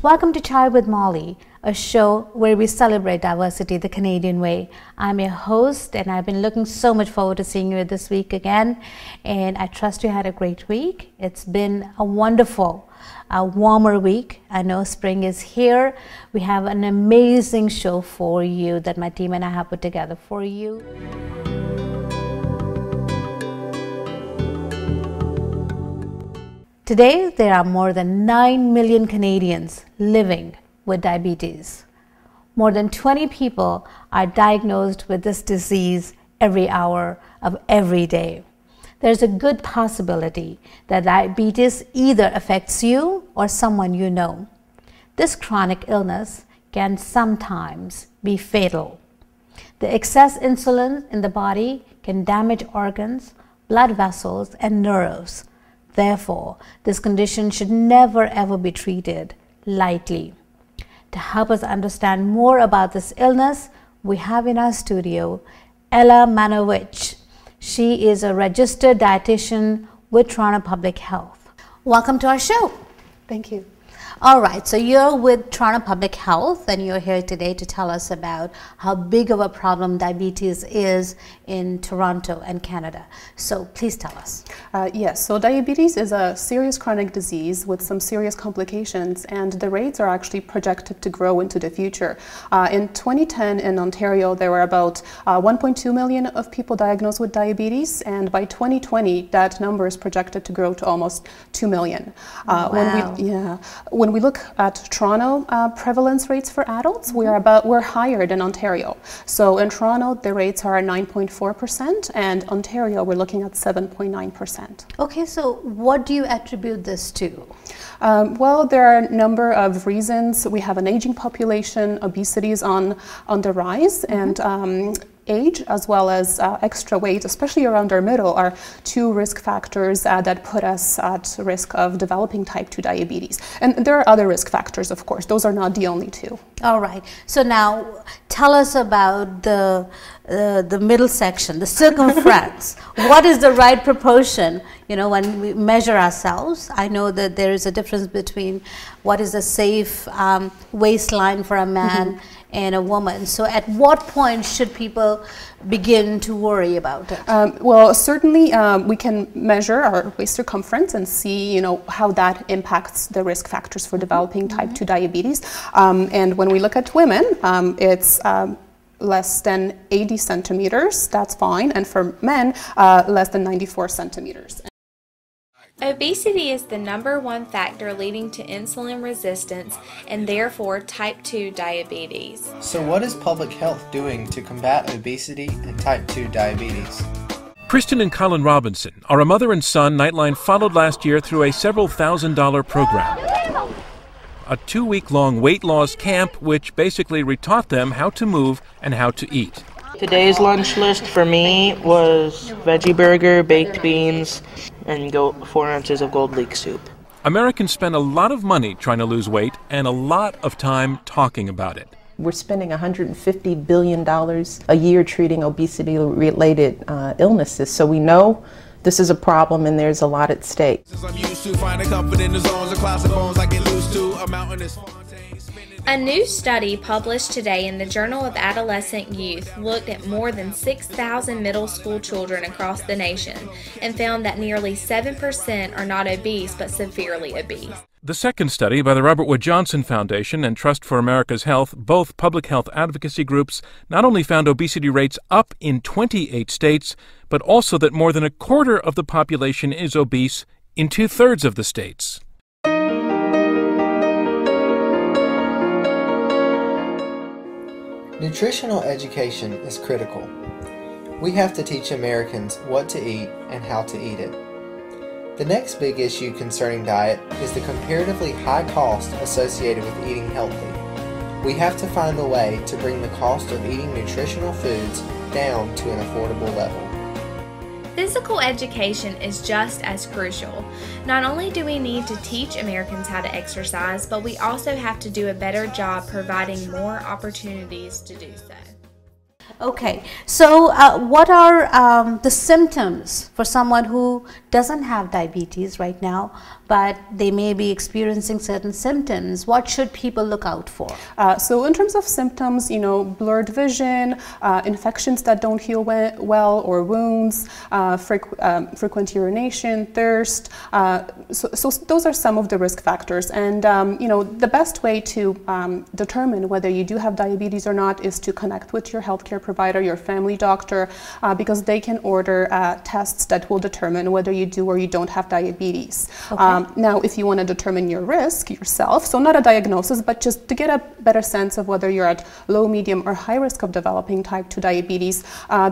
Welcome to Chai with Molly, a show where we celebrate diversity the Canadian way. I'm your host, and I've been looking so much forward to seeing you this week again, and I trust you had a great week. It's been a wonderful, warmer week. I know spring is here. We have an amazing show for you that my team and I have put together for you. Today, there are more than 9 million Canadians living with diabetes. More than 20 people are diagnosed with this disease every hour of every day. There's a good possibility that diabetes either affects you or someone you know. This chronic illness can sometimes be fatal. The excess insulin in the body can damage organs, blood vessels, and nerves. Therefore, this condition should never ever be treated lightly. To help us understand more about this illness, we have in our studio Ella Manowich. She is a registered dietitian with Toronto Public Health. Welcome to our show. Thank you. All right, so you're with Toronto Public Health, and you're here today to tell us about how big of a problem diabetes is in Toronto and Canada. So please tell us. Yes, so diabetes is a serious chronic disease with some serious complications, and the rates are actually projected to grow into the future. In 2010 in Ontario, there were about 1.2 million of people diagnosed with diabetes, and by 2020, that number is projected to grow to almost 2 million. Wow. When we look at Toronto prevalence rates for adults, we're higher than Ontario. So in Toronto, the rates are 9.4%, and Ontario, we're looking at 7.9%. Okay, so what do you attribute this to? Well, there are a number of reasons. We have an aging population, obesity is on the rise, and age as well as extra weight, especially around our middle, are two risk factors that put us at risk of developing type 2 diabetes. And there are other risk factors, of course. Those are not the only two. All right. So now tell us about the middle section, the circumference. What is the right proportion? You know, when we measure ourselves, I know that there is a difference between what is a safe waistline for a man and a woman. So at what point should people begin to worry about it? Well, certainly we can measure our waist circumference and see, you know, how that impacts the risk factors for developing type 2 diabetes. And when we look at women, it's less than 80 centimeters, that's fine. And for men, less than 94 centimeters. Obesity is the #1 factor leading to insulin resistance and therefore type 2 diabetes. So what is public health doing to combat obesity and type 2 diabetes? Kristen and Colin Robinson are a mother and son Nightline followed last year through a several $1,000 program. A 2-week-long weight loss camp which basically retaught them how to move and how to eat. Today's lunch list for me was veggie burger, baked beans, and 4 ounces of gold leek soup. Americans spend a lot of money trying to lose weight and a lot of time talking about it. We're spending $150 billion a year treating obesity-related illnesses, so we know this is a problem and there's a lot at stake. A new study published today in the Journal of Adolescent Youth looked at more than 6,000 middle school children across the nation and found that nearly 7% are not obese but severely obese. The second study by the Robert Wood Johnson Foundation and Trust for America's Health, both public health advocacy groups, not only found obesity rates up in 28 states, but also that more than a quarter of the population is obese in 2/3 of the states. Nutritional education is critical. We have to teach Americans what to eat and how to eat it. The next big issue concerning diet is the comparatively high cost associated with eating healthy. We have to find a way to bring the cost of eating nutritional foods down to an affordable level. Physical education is just as crucial. Not only do we need to teach Americans how to exercise, but we also have to do a better job providing more opportunities to do so. Okay, so what are the symptoms for someone who doesn't have diabetes right now, but they may be experiencing certain symptoms? What should people look out for? So in terms of symptoms, you know, blurred vision, infections that don't heal well, or wounds, frequent urination, thirst. So those are some of the risk factors. And you know, the best way to determine whether you do have diabetes or not is to connect with your healthcare provider, your family doctor, because they can order tests that will determine whether you do or you don't have diabetes. Okay. Now, if you want to determine your risk yourself, so not a diagnosis, but just to get a better sense of whether you're at low, medium, or high risk of developing type 2 diabetes,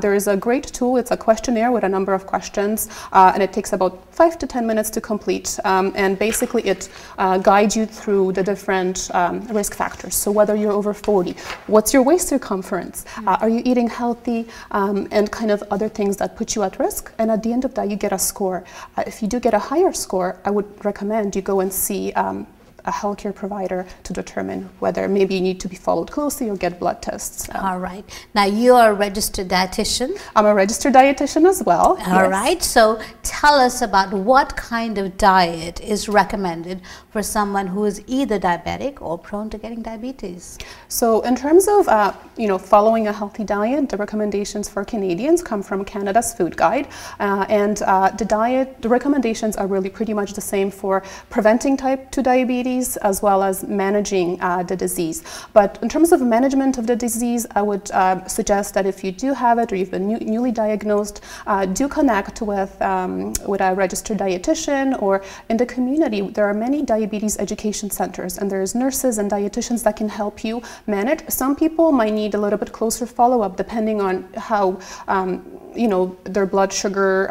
there is a great tool. It's a questionnaire with a number of questions, and it takes about 5 to 10 minutes to complete. And basically, it guides you through the different risk factors. So whether you're over 40, what's your waist circumference? Are you eating healthy? And kind of other things that put you at risk. And at the end of that, you get a score. If you do get a higher score, I would recommend you go and see a healthcare provider to determine whether maybe you need to be followed closely or get blood tests. All right. Now, you are a registered dietitian. I'm a registered dietitian as well. All right. So tell us about what kind of diet is recommended for someone who is either diabetic or prone to getting diabetes. So in terms of you know, following a healthy diet, the recommendations for Canadians come from Canada's Food Guide, and the recommendations are really pretty much the same for preventing type 2 diabetes as well as managing the disease. But in terms of management of the disease, I would suggest that if you do have it or you've been newly diagnosed, do connect with a registered dietitian, or in the community there are many diabetes education centers, and there's nurses and dietitians that can help you manage. Some people might need a little bit closer follow-up depending on how you know, their blood sugar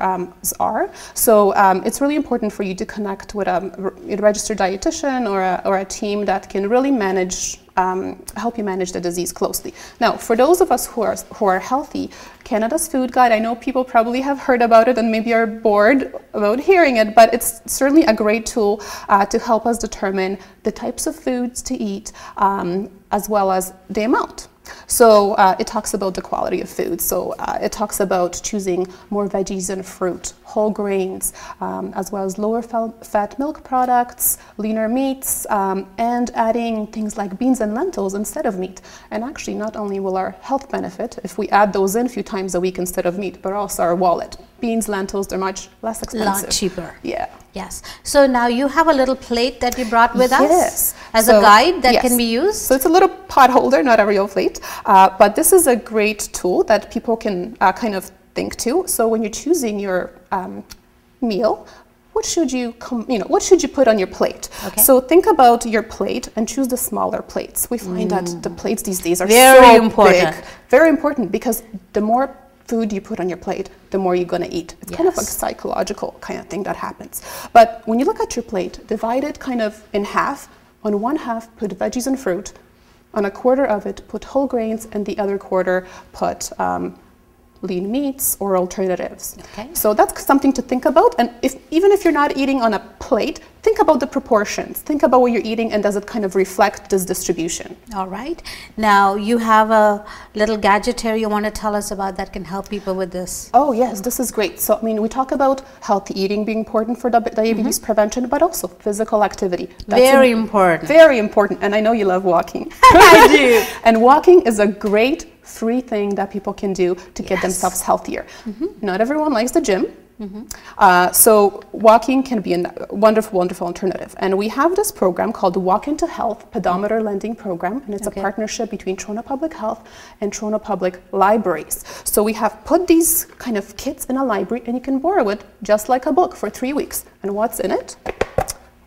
are. So it's really important for you to connect with a registered dietitian or a team that can really manage, help you manage the disease closely. Now, for those of us who are healthy, Canada's Food Guide, I know people probably have heard about it and maybe are bored about hearing it, but it's certainly a great tool to help us determine the types of foods to eat, as well as the amount. So it talks about the quality of food. So it talks about choosing more veggies and fruit, whole grains, as well as lower fat milk products, leaner meats, and adding things like beans and lentils instead of meat. And actually, not only will our health benefit if we add those in a few times a week instead of meat, but also our wallet. Beans, lentils, they're much less expensive. A lot cheaper. Yeah. Yes. So now you have a little plate that you brought with us as a guide that can be used? So it's a little pot holder, not a real plate, but this is a great tool that people can kind of think to. So when you're choosing your meal, what should you put on your plate? Okay. So think about your plate and choose the smaller plates. We find that the plates these days are very so important. Big, very important, because the more food you put on your plate, the more you're going to eat. It's kind of like a psychological kind of thing that happens. But when you look at your plate, divide it kind of in half. On one half, put veggies and fruit. On a quarter of it, put whole grains, and the other quarter, put lean meats or alternatives. Okay. So that's something to think about. And even if you're not eating on a plate, think about the proportions. Think about what you're eating, and does it kind of reflect this distribution. All right. Now, you have a little gadget here you want to tell us about that can help people with this. Oh, yes, this is great. So, I mean, we talk about healthy eating being important for diabetes prevention, but also physical activity. That's very important. Very important. And I know you love walking. I do. And walking is a great free thing that people can do to get themselves healthier. Not everyone likes the gym. So walking can be a wonderful, wonderful alternative. And we have this program called the Walk Into Health Pedometer Lending Program, and it's a partnership between Toronto Public Health and Toronto Public Libraries. So we have put these kind of kits in a library, and you can borrow it just like a book for 3 weeks. And what's in it?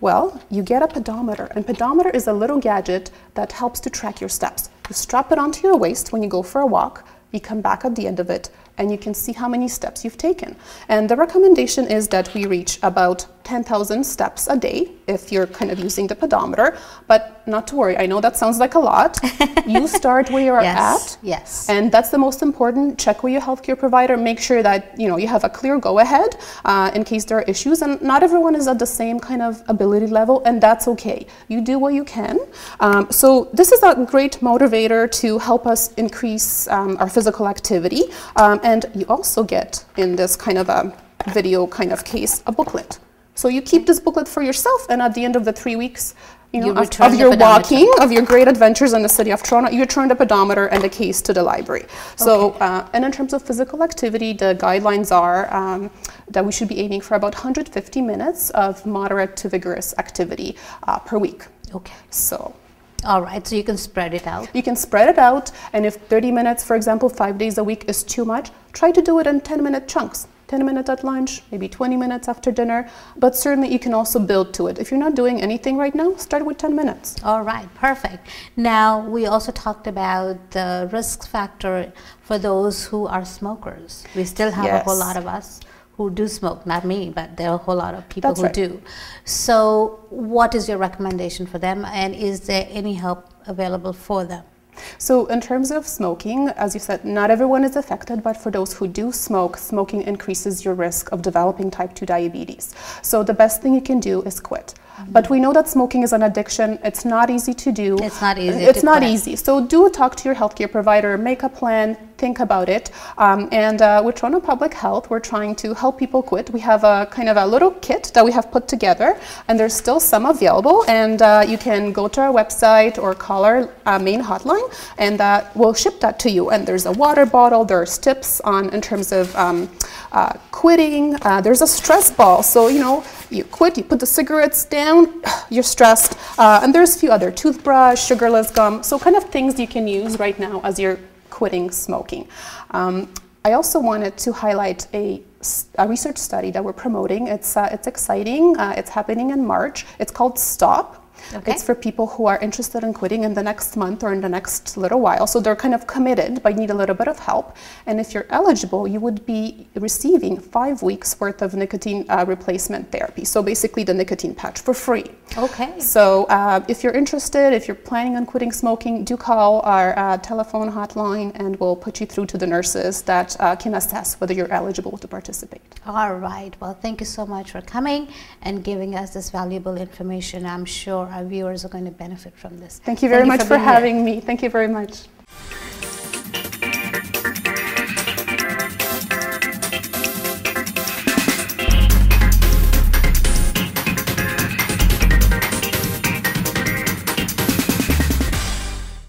Well, you get a pedometer, and pedometer is a little gadget that helps to track your steps. You strap it onto your waist when you go for a walk, you come back at the end of it, and you can see how many steps you've taken. And the recommendation is that we reach about 10,000 steps a day if you're kind of using the pedometer, but not to worry. I know that sounds like a lot. You start where you're at. Yes. And that's the most important. Check with your healthcare provider. Make sure that you have a clear go-ahead in case there are issues. And not everyone is at the same kind of ability level, and that's okay. You do what you can. So this is a great motivator to help us increase our physical activity. And you also get in this kind of a video kind of case a booklet. So you keep this booklet for yourself, and at the end of the 3 weeks, of your walking, of your great adventures in the city of Toronto, you return the pedometer and the case to the library. So, and in terms of physical activity, the guidelines are that we should be aiming for about 150 minutes of moderate to vigorous activity per week. Okay. So. All right, so you can spread it out. You can spread it out, and if 30 minutes, for example, 5 days a week is too much, try to do it in 10-minute chunks. 10 minutes at lunch, maybe 20 minutes after dinner, but certainly you can also build to it. If you're not doing anything right now, start with 10 minutes. All right, perfect. Now, we also talked about the risk factor for those who are smokers. We still have a whole lot of us who do smoke, not me, but there are a whole lot of people who do. So what is your recommendation for them, and is there any help available for them? So in terms of smoking, as you said, not everyone is affected, but for those who do smoke, smoking increases your risk of developing type 2 diabetes. So the best thing you can do is quit. But we know that smoking is an addiction. It's not easy to do. It's not easy. It's not easy. So do talk to your healthcare provider, make a plan, think about it. And with Toronto Public Health, we're trying to help people quit. We have a kind of a little kit that we have put together, and there's still some available. And you can go to our website or call our main hotline, and we'll ship that to you. And there's a water bottle. There's tips on in terms of quitting. There's a stress ball. So you quit, you put the cigarettes down, you're stressed. And there's a few other toothbrush, sugarless gum. So kind of things you can use right now as you're quitting smoking. I also wanted to highlight a research study that we're promoting. It's exciting. It's happening in March. It's called STOP. Okay. It's for people who are interested in quitting in the next month or in the next little while. So they're kind of committed, but need a little bit of help. And if you're eligible, you would be receiving 5 weeks worth of nicotine replacement therapy. So basically the nicotine patch for free. Okay. So if you're interested, if you're planning on quitting smoking, do call our telephone hotline, and we'll put you through to the nurses that can assess whether you're eligible to participate. All right. Well, thank you so much for coming and giving us this valuable information. I'm sure our viewers are going to benefit from this. Thank you very much for having me. Thank you very much.